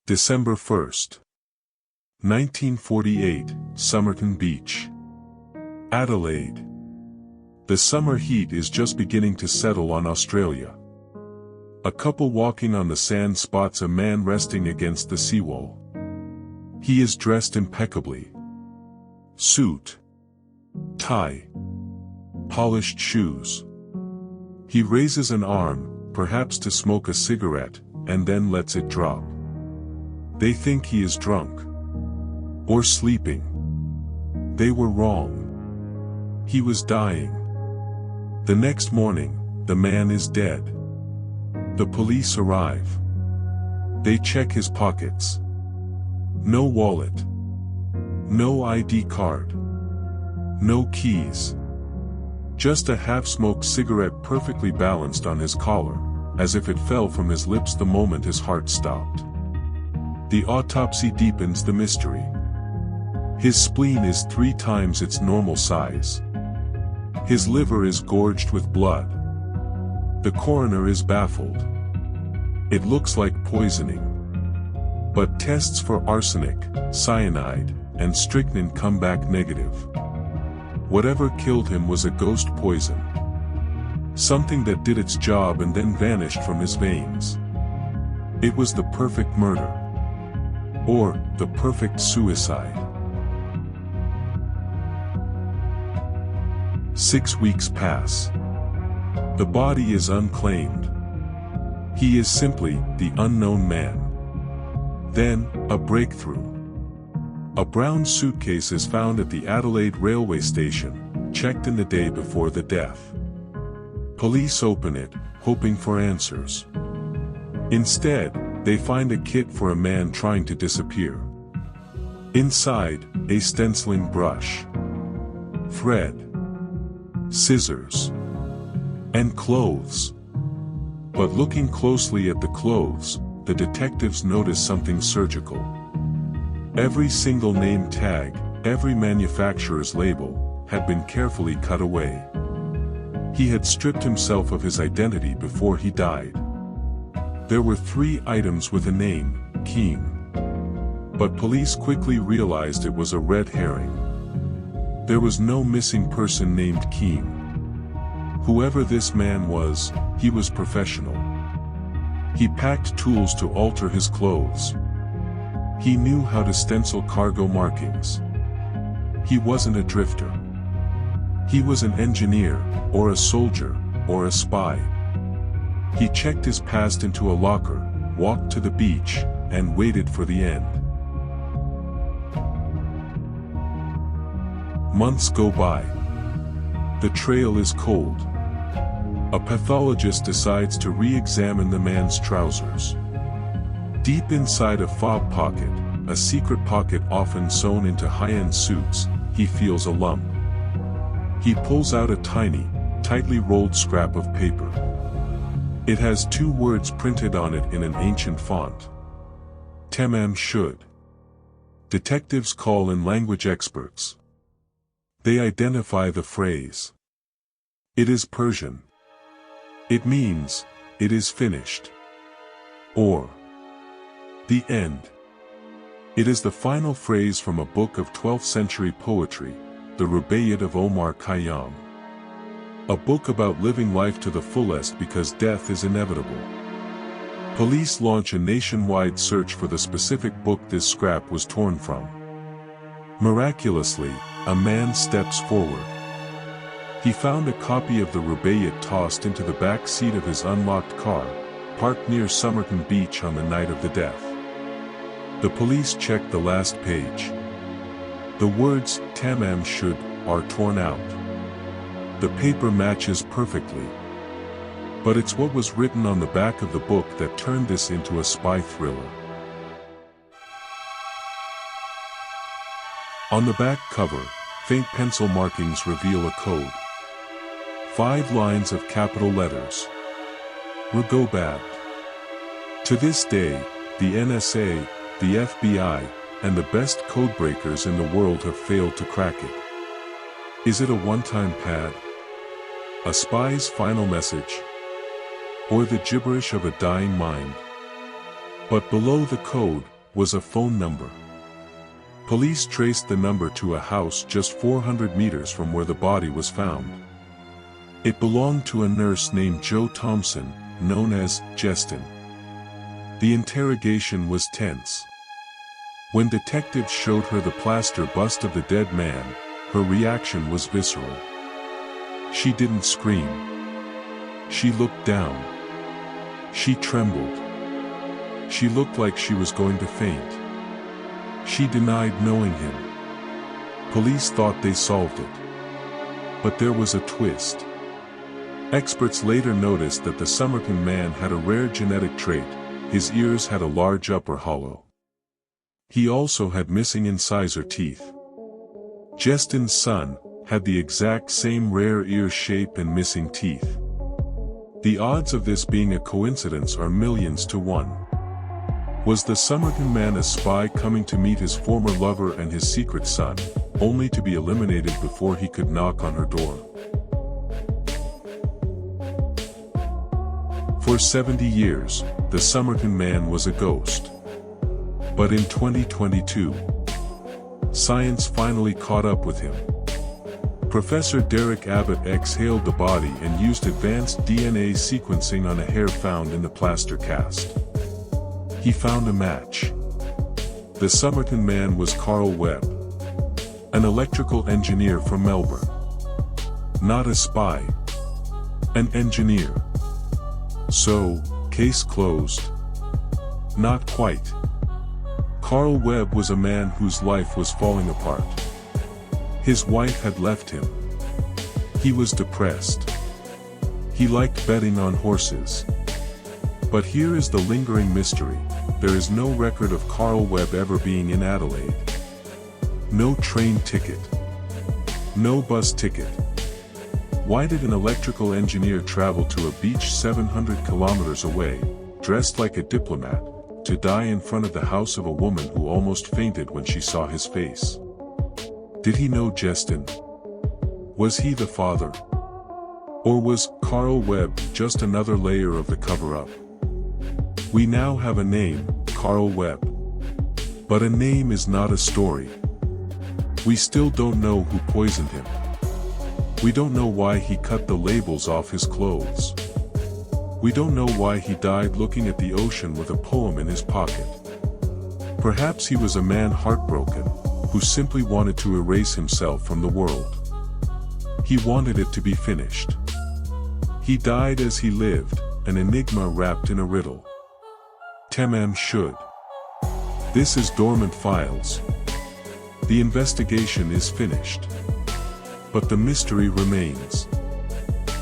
December 1st. 1948, Somerton Beach, Adelaide. The summer heat is just beginning to settle on Australia. A couple walking on the sand spots a man resting against the seawall. He is dressed impeccably. Suit, tie, polished shoes. He raises an arm, perhaps to smoke a cigarette, and then lets it drop. They think he is drunk. Or sleeping. They were wrong. He was dying. The next morning, the man is dead. The police arrive. They check his pockets. No wallet. No ID card. No keys. Just a half-smoked cigarette perfectly balanced on his collar, as if it fell from his lips the moment his heart stopped. The autopsy deepens the mystery. His spleen is 3 times its normal size. His liver is gorged with blood. The coroner is baffled. It looks like poisoning. But tests for arsenic, cyanide, and strychnine come back negative. Whatever killed him was a ghost poison. Something that did its job and then vanished from his veins. It was the perfect murder. Or, the perfect suicide. 6 weeks pass. The body is unclaimed. He is simply the unknown man. Then, a breakthrough. A brown suitcase is found at the Adelaide railway station, checked in the day before the death. Police open it, hoping for answers. Instead, they find a kit for a man trying to disappear. Inside, a stenciling brush, thread, scissors, and clothes. But looking closely at the clothes, the detectives notice something surgical. Every single name tag, every manufacturer's label, had been carefully cut away. He had stripped himself of his identity before he died. There were 3 items with a name, Keane. But police quickly realized it was a red herring. There was no missing person named Keane. Whoever this man was, he was professional. He packed tools to alter his clothes. He knew how to stencil cargo markings. He wasn't a drifter. He was an engineer, or a soldier, or a spy. He checked his past into a locker, walked to the beach, and waited for the end. Months go by. The trail is cold. A pathologist decides to re-examine the man's trousers. Deep inside a fob pocket, a secret pocket often sewn into high-end suits, he feels a lump. He pulls out a tiny, tightly rolled scrap of paper. It has 2 words printed on it in an ancient font. Tamam Shud. Detectives call in language experts. They identify the phrase. It is Persian. It means, it is finished. Or, the end. It is the final phrase from a book of 12th century poetry, the Rubaiyat of Omar Khayyam. A book about living life to the fullest because death is inevitable. Police launch a nationwide search for the specific book this scrap was torn from. Miraculously, a man steps forward. He found a copy of the Rubaiyat tossed into the back seat of his unlocked car, parked near Somerton Beach on the night of the death. The police check the last page. The words, Tamam Shud, are torn out. The paper matches perfectly. But it's what was written on the back of the book that turned this into a spy thriller. On the back cover, faint pencil markings reveal a code. 5 lines of capital letters. Rubaiyat. To this day, the NSA, the FBI, and the best codebreakers in the world have failed to crack it. Is it a one-time pad? A spy's final message? Or the gibberish of a dying mind? But below the code, was a phone number. Police traced the number to a house just 400 meters from where the body was found. It belonged to a nurse named Jo Thompson, known as Justin. The interrogation was tense. When detectives showed her the plaster bust of the dead man, her reaction was visceral. She didn't scream. She looked down. She trembled. She looked like she was going to faint. She denied knowing him. Police thought they solved it. But there was a twist. Experts later noticed that the Somerton man had a rare genetic trait: his ears had a large upper hollow. He also had missing incisor teeth. Justin's son had the exact same rare ear shape and missing teeth. The odds of this being a coincidence are millions to one. Was the Somerton man a spy coming to meet his former lover and his secret son, only to be eliminated before he could knock on her door? For 70 years, the Somerton man was a ghost. But in 2022, science finally caught up with him. Professor Derek Abbott exhaled the body and used advanced DNA sequencing on a hair found in the plaster cast. He found a match. The Somerton man was Carl Webb, an electrical engineer from Melbourne. Not a spy. An engineer. So, case closed? Not quite. Carl Webb was a man whose life was falling apart. His wife had left him. He was depressed. He liked betting on horses. But here is the lingering mystery: there is no record of Carl Webb ever being in Adelaide. No train ticket. No bus ticket. Why did an electrical engineer travel to a beach 700 kilometers away, dressed like a diplomat, to die in front of the house of a woman who almost fainted when she saw his face? Did he know Justin? Was he the father? Or was Carl Webb just another layer of the cover-up? We now have a name, Carl Webb. But a name is not a story. We still don't know who poisoned him. We don't know why he cut the labels off his clothes. We don't know why he died looking at the ocean with a poem in his pocket. Perhaps he was a man heartbroken, who simply wanted to erase himself from the world. He wanted it to be finished. He died as he lived, an enigma wrapped in a riddle. Tamam Shud. This is Dormant Files. The investigation is finished. But the mystery remains.